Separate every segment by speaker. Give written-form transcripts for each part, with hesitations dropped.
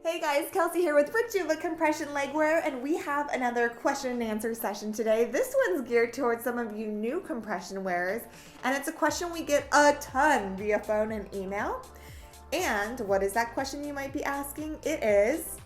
Speaker 1: Hey guys, Kelsey here with Rejuva Compression Legwear, and we have another question and answer session today. This one's geared towards some of you new compression wearers, and it's a question we get a ton via phone and email. And what is that question you might be asking? It is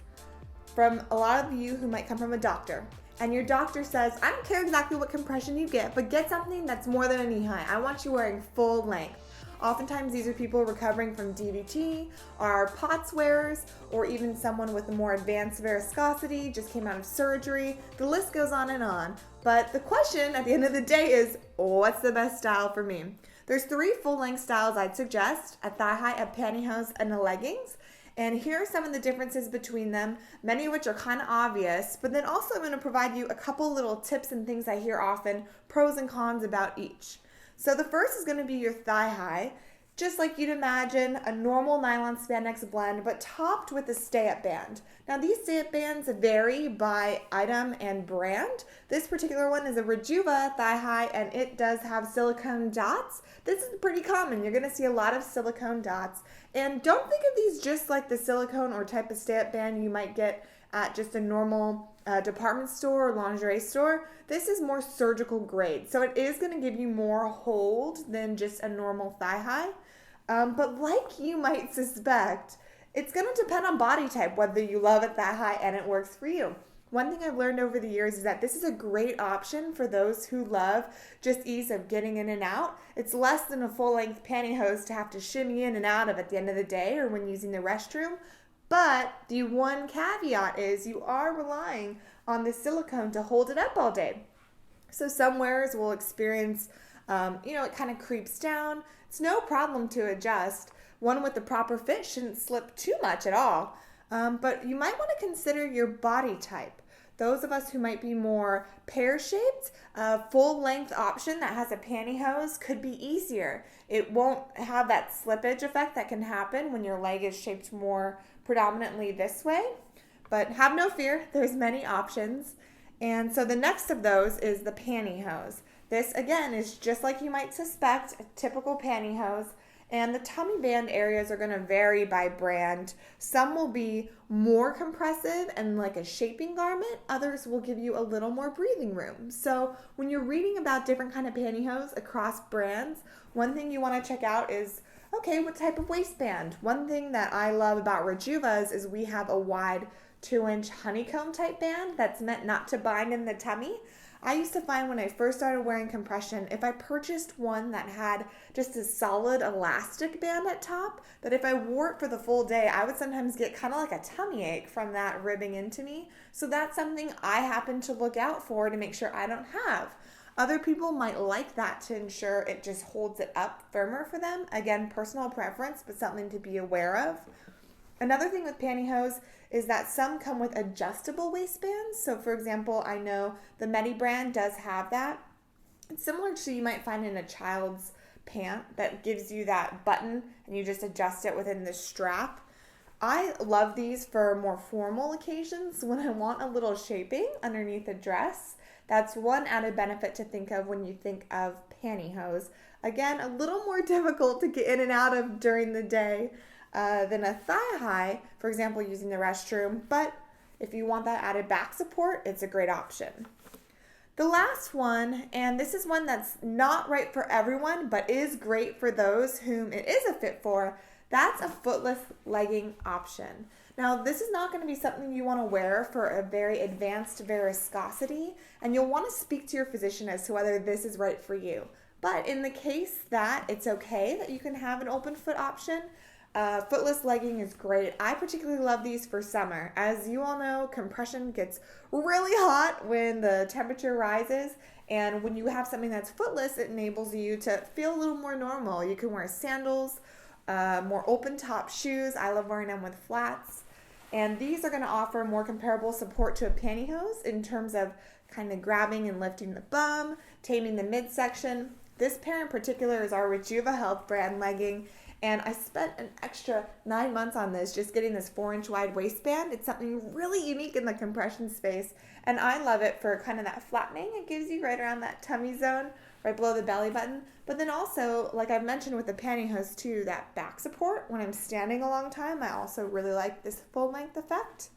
Speaker 1: from a lot of you who might come from a doctor, and your doctor says, I don't care exactly what compression you get, but get something that's more than a knee high. I want you wearing full length. Oftentimes these are people recovering from DVT, or POTS wearers, or even someone with a more advanced varicosity, just came out of surgery. The list goes on and on. But the question at the end of the day is, what's the best style for me? There's 3 full-length styles I'd suggest: a thigh-high, a pantyhose, and a leggings. And here are some of the differences between them, many of which are kind of obvious, but then also I'm going to provide you a couple little tips and things I hear often, pros and cons about each. So the first is going to be your thigh high, just like you'd imagine a normal nylon spandex blend, but topped with a stay-up band. Now these stay-up bands vary by item and brand. This particular one is a Rejuva thigh high, and it does have silicone dots. This is pretty common. You're going to see a lot of silicone dots. And don't think of these just like the silicone or type of stay-up band you might get at just a normal department store or lingerie store. This is more surgical grade, so it is going to give you more hold than just a normal thigh high. But like you might suspect, it's going to depend on body type whether you love a thigh high and it works for you. One thing I've learned over the years is that this is a great option for those who love just ease of getting in and out. It's less than a full-length pantyhose to have to shimmy in and out of at the end of the day or when using the restroom. But the one caveat is you are relying on the silicone to hold it up all day. So some wearers will experience, it kind of creeps down. It's no problem to adjust. One with the proper fit shouldn't slip too much at all. But you might want to consider your body type. Those of us who might be more pear-shaped, a full-length option that has a pantyhose could be easier. It won't have that slippage effect that can happen when your leg is shaped more predominantly this way. But have no fear, there's many options. And so the next of those is the pantyhose. This, again, is just like you might suspect, a typical pantyhose. And the tummy band areas are going to vary by brand. Some will be more compressive and like a shaping garment. Others will give you a little more breathing room. So when you're reading about different kind of pantyhose across brands, one thing you want to check out is, okay, what type of waistband? One thing that I love about Rejuva's is we have a wide 2-inch honeycomb type band that's meant not to bind in the tummy. I used to find when I first started wearing compression, if I purchased one that had just a solid elastic band at top, that if I wore it for the full day, I would sometimes get kind of like a tummy ache from that ribbing into me. So that's something I happen to look out for to make sure I don't have. Other people might like that to ensure it just holds it up firmer for them. Again, personal preference, but something to be aware of. Another thing with pantyhose is that some come with adjustable waistbands. So for example, I know the Medi brand does have that. It's similar to you might find in a child's pant that gives you that button and you just adjust it within the strap. I love these for more formal occasions when I want a little shaping underneath a dress. That's one added benefit to think of when you think of pantyhose. Again, a little more difficult to get in and out of during the day than a thigh high, for example, using the restroom. But if you want that added back support, it's a great option. The last one, and this is one that's not right for everyone, but is great for those whom it is a fit for, that's a footless legging option. Now, this is not going to be something you want to wear for a very advanced varicosity, and you'll want to speak to your physician as to whether this is right for you. But in the case that it's okay that you can have an open foot option, footless legging is great. I particularly love these for summer. As you all know, compression gets really hot when the temperature rises, and when you have something that's footless, it enables you to feel a little more normal. You can wear sandals, more open top shoes. I love wearing them with flats. And these are going to offer more comparable support to a pantyhose in terms of kind of grabbing and lifting the bum, taming the midsection. This pair in particular is our Rejuva Health brand legging, and I spent an extra 9 months on this, just getting this 4-inch wide waistband. It's something really unique in the compression space, and I love it for kind of that flattening it gives you right around that tummy zone. right below the belly button. But then also, like I've mentioned with the pantyhose too, that back support when I'm standing a long time, I also really like this full length effect.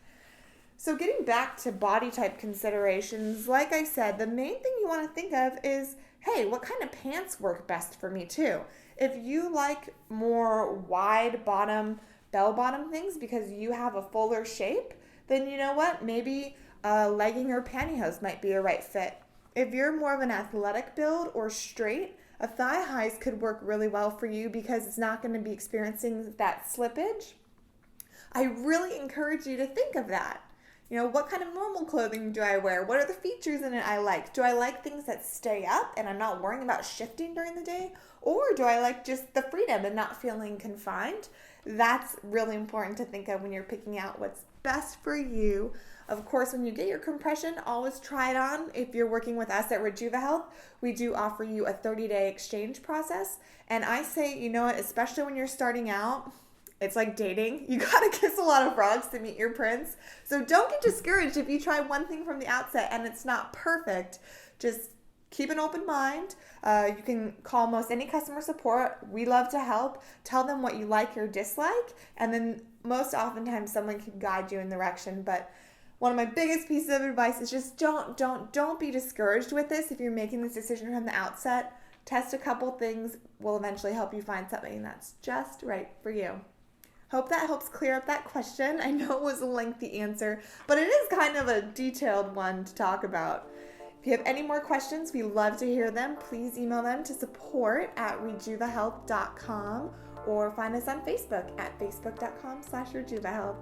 Speaker 1: So getting back to body type considerations, like I said, the main thing you want to think of is, hey, what kind of pants work best for me too? If you like more wide bottom, bell bottom things because you have a fuller shape, then you know what? Maybe a legging or pantyhose might be a right fit. If you're more of an athletic build or straight, a thigh highs could work really well for you because it's not going to be experiencing that slippage. I really encourage you to think of that. You know, what kind of normal clothing do I wear? What are the features in it I like? Do I like things that stay up and I'm not worrying about shifting during the day? Or do I like just the freedom and not feeling confined? That's really important to think of when you're picking out what's best for you. Of course, when you get your compression, always try it on. If you're working with us at Rejuva Health, we do offer you a 30-day exchange process. And I say, you know what, especially when you're starting out, it's like dating. You gotta kiss a lot of frogs to meet your prince. So don't get discouraged if you try one thing from the outset and it's not perfect. Just keep an open mind. You can call most any customer support. We love to help. Tell them what you like or dislike. And then most oftentimes someone can guide you in the direction. But one of my biggest pieces of advice is just don't be discouraged with this if you're making this decision from the outset. Test a couple things will eventually help you find something that's just right for you. Hope that helps clear up that question. I know it was a lengthy answer, but it is kind of a detailed one to talk about. If you have any more questions, we love to hear them. Please email them to support@rejuvahealth.com or find us on Facebook at facebook.com/rejuvahealth.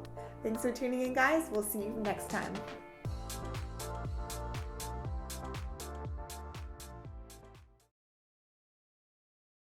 Speaker 1: Thanks for tuning in, guys. We'll see you next time.